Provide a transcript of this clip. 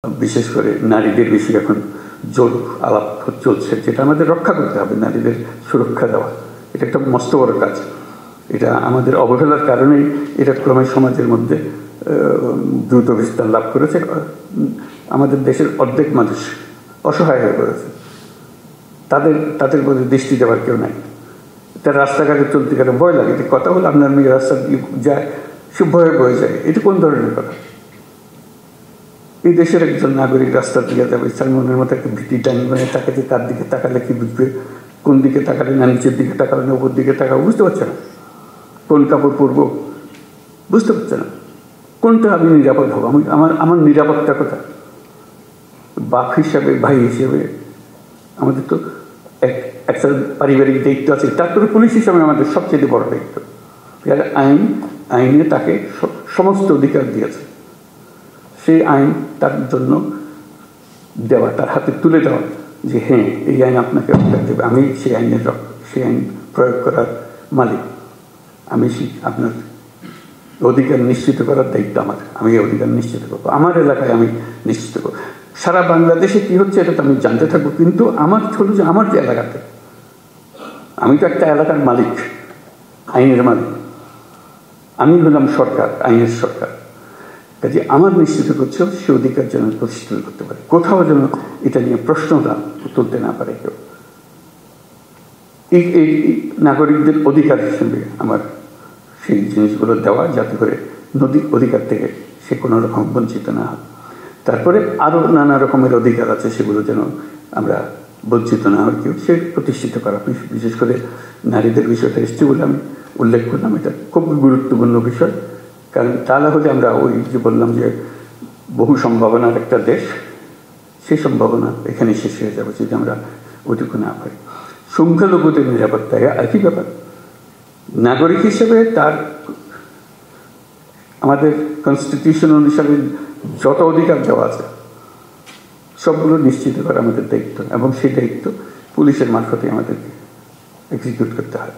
বিশেষ করে নারীদের বেশি এখন জোর আলাপ চলছে, যেটা আমাদের রক্ষা করতে হবে, নারীদের সুরক্ষা দেওয়া। এটা একটা মস্ত বড় কাজ। এটা আমাদের অবহেলার কারণেই এটা ক্রমে সমাজের মধ্যে দ্রুত বিস্তার লাভ করেছে। আমাদের দেশের অর্ধেক মানুষ অসহায় হয়ে পড়েছে, তাদের মধ্যে দৃষ্টি দেওয়ার কেউ নাই। তার রাস্তাঘাটে চলতে গেলে ভয় লাগে। এটা কথা হলো আপনার মেয়ে রাস্তা দিয়ে যায়, সে ভয়ে বয়ে যায়। এটা কোন ধরনের কথা? এই দেশের একজন নাগরিক রাস্তা দিয়ে যাবে, তার মনের মতো একটা ভীতি টানবে, তাকে তার দিকে তাকালে কি বুঝবে? কোন দিকে তাকালে না নিচের দিকে তাকালে না উপর দিকে তাকাবো বুঝতে পারছে না। কোন কাপড় পরবো বুঝতে পারছে না। কোনটা আমি নিরাপদ হবো? আমার নিরাপত্তা কোথায়? বাপ হিসাবে, ভাই হিসেবে আমাদের তো একটা পারিবারিক দায়িত্ব আছে। তারপরে পুলিশ হিসাবে আমাদের সবচেয়ে বড় দায়িত্ব। আইনে তাকে সমস্ত অধিকার দিয়েছে। সেই আইন তার জন্য দেওয়া, তার হাতে তুলে দেওয়া যে হ্যাঁ, এই আইন আপনাকে অধিকার দেবে। আমি সেই আইন প্রয়োগ করার মালিক। আমি আপনার অধিকার নিশ্চিত করার দায়িত্ব আমার। আমি এই অধিকার নিশ্চিত করবো, আমার এলাকায় আমি নিশ্চিত করবো। সারা বাংলাদেশে কি হচ্ছে এটা তো আমি জানতে থাকবো, কিন্তু আমার হলো যে আমার যে এলাকাতে, আমি তো একটা এলাকার মালিক, আইনের মালিক। আমি হলাম সরকার, আইনের সরকার। কাজে আমার নিশ্চিত করছে সে অধিকার যেন প্রতিষ্ঠিত করতে পারে, কোথাও যেন এটা নিয়ে প্রশ্নটা তুলতে না পারে কেউ। এই নাগরিকদের অধিকার হিসেবে আমার সেই জিনিসগুলো দেওয়া, যাতে করে অধিকার থেকে সে কোনো রকম বঞ্চিত না হয়। তারপরে আরও নানা রকমের অধিকার আছে, সেগুলো যেন আমরা বঞ্চিত না হয় কেউ, সে প্রতিষ্ঠিত করা। বিশেষ করে নারীদের বিষয়টা এসছে বলে আমি উল্লেখ করলাম। এটা খুব গুরুত্বপূর্ণ বিষয়, কারণ তা না হলে আমরা ওই যে বললাম যে বহু সম্ভাবনার একটা দেশ, সেই সম্ভাবনা এখানে শেষ হয়ে যাবে যদি আমরা ওইটুকু না পারি। সংখ্যালঘুদের নিরাপত্তা একই ব্যাপার। নাগরিক হিসেবে তার আমাদের কনস্টিটিউশন অনুসারে যত অধিকার দেওয়া আছে সবগুলো নিশ্চিত করা আমাদের দায়িত্ব, এবং সেই দায়িত্ব পুলিশের মারফতে আমাদেরকে এক্সিকিউট করতে হয়।